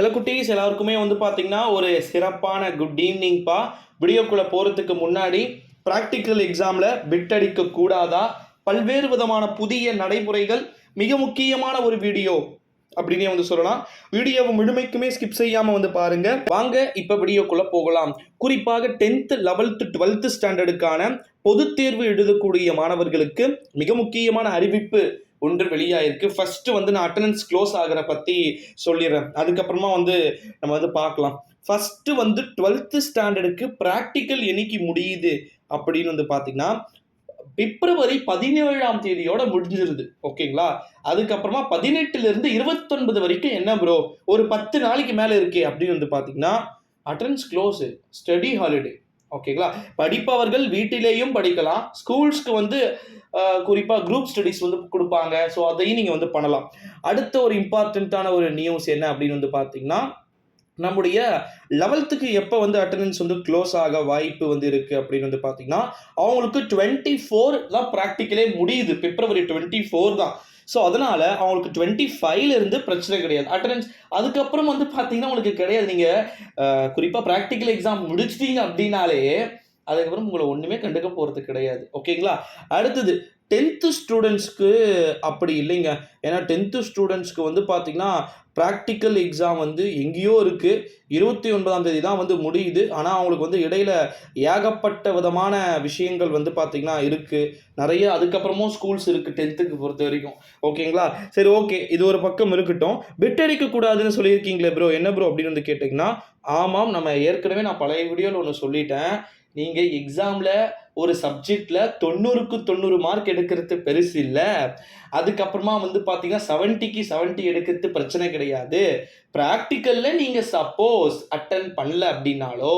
சில குட்டீஸ் எல்லாருக்குமே பார்த்தீங்கன்னா ஒரு சிறப்பான குட் ஈவினிங்ப்பா. வீடியோக்குள்ளே போகிறதுக்கு முன்னாடி ப்ராக்டிக்கல் எக்ஸாமில் பிட் அடிக்க கூடாதா, பல்வேறு விதமான புதிய நடைமுறைகள், மிக முக்கியமான ஒரு வீடியோ அப்படின்னே சொல்லலாம். வீடியோவை முழுமைக்குமே ஸ்கிப் செய்யாமல் பாருங்க. வாங்க இப்போ வீடியோக்குள்ளே போகலாம். குறிப்பாக 10th 11th 12th ஸ்டாண்டர்டுக்கான பொதுத் தேர்வு எழுதக்கூடிய மாணவர்களுக்கு மிக முக்கியமான அறிவிப்பு ஒன்று வெளியாயிருக்கு. ஃபர்ஸ்ட் நான் அட்டெண்டன்ஸ் க்ளோஸ் ஆகிற பற்றி சொல்லிடுறேன். அதுக்கப்புறமா நம்ம பார்க்கலாம். ஃபர்ஸ்ட் 12th ஸ்டாண்டர்டுக்கு ப்ராக்டிக்கல் என்னைக்கு முடியுது அப்படின்னு பார்த்தீங்கன்னா பிப்ரவரி 17ஆம் தேதியோட முடிஞ்சிருது. ஓகேங்களா? அதுக்கப்புறமா 18லிருந்து 29 வரைக்கும் என்ன ப்ரோ ஒரு 10 நாளைக்கு மேலே இருக்கே அப்படின்னு பார்த்தீங்கன்னா அட்டெண்டன்ஸ் க்ளோஸு, ஸ்டடி ஹாலிடே. ஓகேங்களா? படிப்பவர்கள் வீட்டிலேயும் படிக்கலாம். ஸ்கூல்ஸ்க்கு குறிப்பாக குரூப் ஸ்டடிஸ் கொடுப்பாங்க. ஸோ அதையும் நீங்கள் பண்ணலாம். அடுத்த ஒரு இம்பார்ட்டண்ட்டான ஒரு நியூஸ் என்ன அப்படின்னு பார்த்தீங்கன்னா நம்முடைய 11th எப்போ அட்டெண்டன்ஸ் க்ளோஸ் ஆக வாய்ப்பு இருக்கு அப்படின்னு பார்த்தீங்கன்னா அவங்களுக்கு 24 தான் ப்ராக்டிக்கலே முடியுது. பிப்ரவரி 24 தான். ஸோ அதனால அவங்களுக்கு 25ல இருந்து பிரச்சனை கிடையாது அட்டெண்டன்ஸ். அதுக்கப்புறம் பார்த்தீங்கன்னா உங்களுக்கு கிடையாது. நீங்கள் குறிப்பாக ப்ராக்டிக்கல் எக்ஸாம் முடிச்சிட்டீங்க அப்படின்னாலே அதுக்கப்புறம் உங்களை ஒன்றுமே கண்டுக்க போகிறது கிடையாது. ஓகேங்களா? அடுத்தது 10th ஸ்டூடெண்ட்ஸ்க்கு அப்படி இல்லைங்க. ஏன்னா 10th ஸ்டூடெண்ட்ஸ்க்கு பார்த்தீங்கன்னா ப்ராக்டிக்கல் எக்ஸாம் எங்கேயோ இருக்குது. 29ஆம் தேதி தான் முடியுது. ஆனால் அவங்களுக்கு இடையில ஏகப்பட்ட விதமான விஷயங்கள் பார்த்தீங்கன்னா இருக்குது நிறைய. அதுக்கப்புறமும் ஸ்கூல்ஸ் இருக்குது 10th பொறுத்த வரைக்கும். ஓகேங்களா? சரி, ஓகே, இது ஒரு பக்கம் இருக்கட்டும். பிட் அடிக்கக்கூடாதுன்னு சொல்லியிருக்கீங்களே ப்ரோ, என்ன ப்ரோ அப்படின்னு கேட்டிங்கன்னா, ஆமாம், நம்ம ஏற்கனவே நான் பழைய வீடியோவில் ஒன்று சொல்லிட்டேன். நீங்கள் எக்ஸாமில் ஒரு சப்ஜெக்டில் 90க்கு 90 மார்க் எடுக்கிறது பெருசு இல்லை. அதுக்கப்புறமா பார்த்தீங்கன்னா 70க்கு 70 எடுக்கிறது பிரச்சனை கிடையாது. ப்ராக்டிக்கலில் நீங்கள் சப்போஸ் அட்டன் பண்ணல அப்படின்னாலோ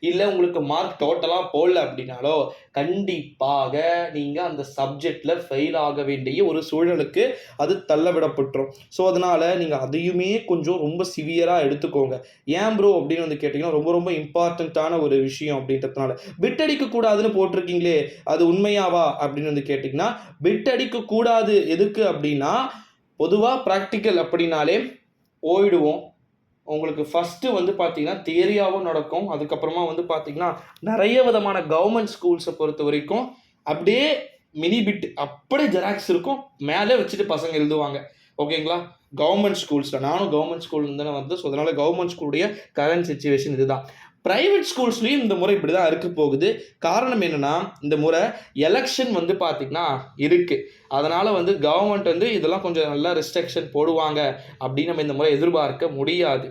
இல்லை உங்களுக்கு மார்க் டோட்டலாக போடல அப்படின்னாலோ கண்டிப்பாக நீங்கள் அந்த சப்ஜெக்டில் ஃபெயில் ஆக வேண்டிய ஒரு சூழலுக்கு அது தள்ளவிடப்பட்டுரும். ஸோ அதனால் நீங்கள் அதையுமே கொஞ்சம் ரொம்ப சிவியராக எடுத்துக்கோங்க. ஏன் ப்ரோ அப்படின்னு கேட்டிங்கன்னா ரொம்ப ரொம்ப இம்பார்ட்டண்ட்டான ஒரு விஷயம் அப்படின்றதுனால. பிட் அடிக்கக்கூடாதுன்னு போட்டிருக்கீங்களே, அது உண்மையாவா அப்படின்னு கேட்டிங்கன்னா பிட் அடிக்கக்கூடாது எதுக்கு அப்படின்னா பொதுவாக ப்ராக்டிக்கல் அப்படின்னாலே ஓயிடுவோம். உங்களுக்கு ஃபஸ்ட்டு பார்த்தீங்கன்னா தியரியாகவும் நடக்கும். அதுக்கப்புறமா பார்த்தீங்கன்னா நிறைய விதமான கவர்மெண்ட் ஸ்கூல்ஸை பொறுத்த வரைக்கும் அப்படியே மினி பிட் அப்படியே ஜெராக்ஸ் இருக்கும், மேலே வச்சுட்டு பசங்க எழுதுவாங்க. ஓகேங்களா? கவர்மெண்ட் ஸ்கூல்ஸில் நானும் கவர்மெண்ட் ஸ்கூல் தானே ஸோ அதனால் கவர்மெண்ட் ஸ்கூலுடைய கரண்ட் சிச்சுவேஷன் இதுதான். ப்ரைவேட் ஸ்கூல்ஸ்லேயும் இந்த முறை இப்படி தான் இருக்க போகுது. காரணம் என்னென்னா இந்த முறை எலெக்ஷன் பார்த்தீங்கன்னா இருக்குது. அதனால் கவர்மெண்ட் இதெல்லாம் கொஞ்சம் நல்லா ரெஸ்ட்ரிக்ஷன் போடுவாங்க அப்படின்னு நம்ம இந்த முறை எதிர்பார்க்க முடியாது.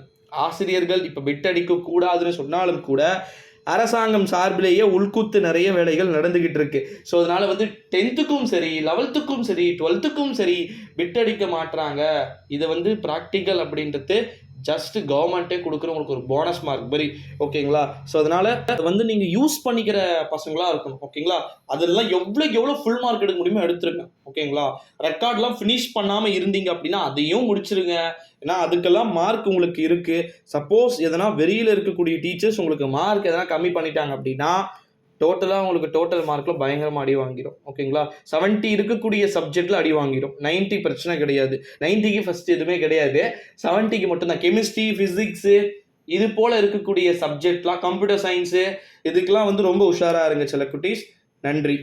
ஆசிரியர்கள் இப்போ பிட் அடிக்கக்கூடாதுன்னு சொன்னாலும் கூட அரசாங்கம் சார்பிலேயே உள்கூத்து நிறைய வேலைகள் நடந்துகிட்டு இருக்கு. ஸோ அதனால 10th சரி, 11th சரி, 12th சரி பிட் அடிக்க மாட்டுறாங்க. இதை ப்ராக்டிக்கல் அப்படின்றது ஜஸ்ட் கவர்மெண்ட்டே கொடுக்குற உங்களுக்கு ஒரு போனஸ் மார்க் மாதிரி. ஓகேங்களா? ஸோ அதனால் நீங்கள் யூஸ் பண்ணிக்கிற பசங்களாக இருக்கணும். ஓகேங்களா? அதெல்லாம் எவ்வளோ ஃபுல் மார்க் எடுக்க முடியுமோ எடுத்துருங்க. ஓகேங்களா? ரெக்கார்ட்லாம் ஃபினிஷ் பண்ணாமல் இருந்தீங்க அப்படின்னா அதையும் முடிச்சிருங்க. ஏன்னா அதுக்கெல்லாம் மார்க் உங்களுக்கு இருக்குது. சப்போஸ் எதனா வெளியில் இருக்கக்கூடிய டீச்சர்ஸ் உங்களுக்கு மார்க் எதனா கம்மி பண்ணிட்டாங்க அப்படின்னா டோட்டலாக உங்களுக்கு டோட்டல் மார்க்கில் பயங்கரமாக அடி வாங்கிடும். ஓகேங்களா? 70 இருக்கக்கூடிய சப்ஜெக்டில் அடி வாங்கிடும். 90 பிரச்சனை கிடையாது. 90க்கு ஃபஸ்ட் எதுவுமே கிடையாது, 70க்கு மட்டும்தான். கெமிஸ்ட்ரி, ஃபிசிக்ஸு இது போல் இருக்கக்கூடிய சப்ஜெக்ட்லாம், கம்ப்யூட்டர் சயின்ஸு இதுக்கெலாம் ரொம்ப உஷாராக இருங்க சில குட்டீஸ். நன்றி.